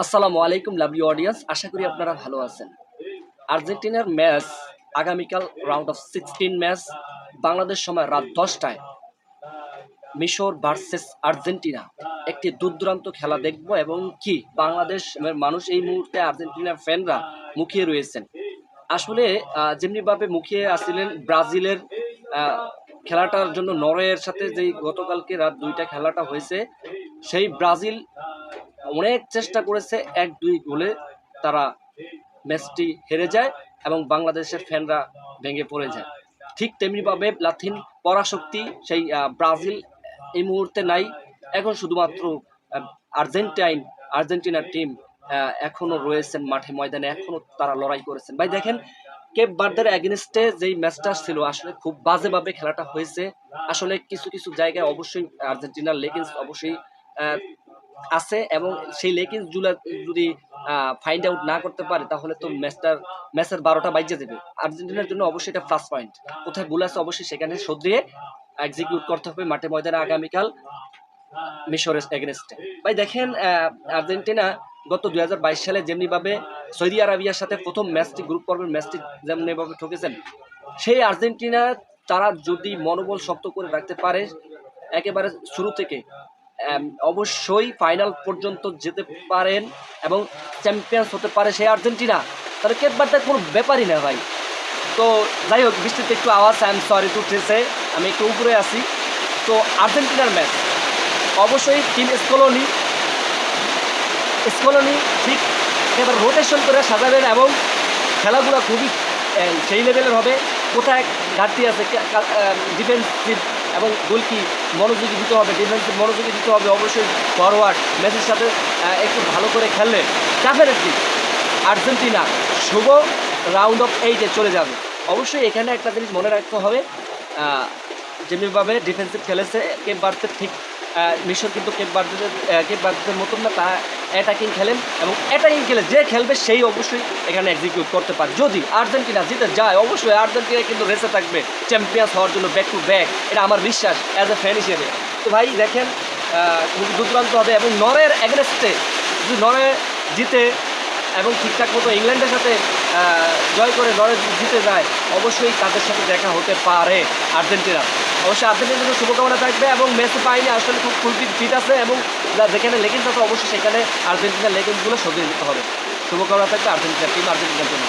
আসসালামু আলাইকুম lovely audience, আশা করি আপনারা ভালো আছেন। আর্জেন্টিনার ম্যাচ আগামীকাল রাউন্ড অফ 16 ম্যাচ বাংলাদেশ সময় রাত 10টায় মিশর ভার্সেস আর্জেন্টিনা। একটি দুর্দান্ত খেলা দেখব এবং কি বাংলাদেশ মানুষ এই মুহূর্তে আর্জেন্টিনার ফ্যানরা মুখিয়ে রয়েছেন। আসলে যেমনিভাবে মুখিয়ে আসছিলেন ব্রাজিলের খেলাটার জন্য নরওয়ের সাথে যেই গতকালকে রাত 2টা খেলাটা হয়েছে, সেই ব্রাজিল অনেক চেষ্টা করেছে, 1-2 গোলে তারা ম্যাচটি হেরে যায় এবং বাংলাদেশের ফ্যানরা ভেঙে পড়ে যায়। ঠিক তেমনিভাবে লাথিন পরাশক্তি সেই ব্রাজিল এই মুহূর্তে নাই। এখন শুধুমাত্র আর্জেন্টিনার টিম এখনো রয়েছেন মাঠে ময়দানে, এখনো তারা লড়াই করেছেন। ভাই দেখেন, কেপ ভার্দের এগেনস্টে যেই ম্যাচটা ছিল আসলে খুব বাজেভাবে খেলাটা হয়েছে। আসলে কিছু কিছু জায়গায় অবশ্যই আর্জেন্টিনার লেগিংস অবশ্যই আছে এবং সেই লেগিংস যদি ফাইন্ড আউট না করতে পারে তাহলে তো ম্যাচের 12টা বাইজে দেবে। আর্জেন্টিনার জন্য অবশ্যই এটা প্লাস পয়েন্ট। কোথায় ভুল আছে অবশ্যই সেখানে শুধরিয়ে এক্সিকিউট করতে হবে মাঠে ময়দানে আগামীকাল মিশরের এগেনস্টে। ভাই দেখেন, আর্জেন্টিনা গত 2022 সালে যেমনিভাবে সৌদি আরবিয়ার সাথে প্রথম ম্যাচটি, গ্রুপ পর্বের ম্যাচটি যেমনিভাবে ঠকেছেন, সেই আর্জেন্টিনা তারা যদি মনোবল শক্ত করে রাখতে পারে একেবারে শুরু থেকে অবশ্যই ফাইনাল পর্যন্ত যেতে পারেন এবং চ্যাম্পিয়ন্স হতে পারে সেই আর্জেন্টিনা, তাহলে কেপ ভার্দের কোনো ব্যাপারই না ভাই। তো যাই হোক, বৃষ্টিতে একটু আওয়াজ, I am sorry to say, আমি একটু উপরে আছি। তো আর্জেন্টিনার ম্যাচ অবশ্যই টিম স্কলনি ঠিক একেবারে রোটেশন করে সাজাবেন এবং খেলাগুলো খুবই সেই লেভেলের হবে। কোথায় ঘাটতি আছে ডিফেন্সিভ এবং গোলকি মনোযোগী দিতে হবে, ডিফেন্সিভ মনোযোগী দিতে হবে। অবশ্যই ফরওয়ার্ড ম্যাচের সাথে একটু ভালো করে খেললে ডেফিনেটলি আর্জেন্টিনা শুভ রাউন্ড অফ 8-এ চলে যাবে। অবশ্যই এখানে একটা জিনিস মনে রাখতে হবে, যেমনিভাবে ডিফেন্সিভ খেলেছে কেপ ভার্দের, ঠিক মিশর কিন্তু কেপ ভার্দের মতন না, তা অ্যাটাকিং খেলেন এবং অ্যাটাকিং খেলে যে খেলবে সেই অবশ্যই এখানে এক্সিকিউট করতে পারে। যদি আর্জেন্টিনা জিতে যায় অবশ্যই আর্জেন্টিনা কিন্তু রেসে থাকবে চ্যাম্পিয়ন্স হওয়ার জন্য ব্যাক টু ব্যাক, এটা আমার বিশ্বাস অ্যাজ এ ফ্যান হিসেবে। তো ভাই দেখেন, খুব দুর্দান্ত হবে এবং নরওয়ের এগেনস্টে যদি নরওয়ে জিতে এবং ঠিকঠাক মতো ইংল্যান্ডের সাথে জয় করে নরওয়ে জিতে যায়, অবশ্যই তাদের সাথে দেখা হতে পারে আর্জেন্টিনা। অবশ্যই আর্জেন্টিনার জন্য শুভকামনা থাকবে এবং মেসি পাইনি আসলে খুব ফুল ফিট আছে এবং যেখানে লেগিংস আছে অবশ্যই সেখানে আর্জেন্টিনার লেগিংসগুলো সরিয়ে দিতে হবে। শুভকামনা থাকবে আর্জেন্টিনার টিম, আর্জেন্টিনার জন্য।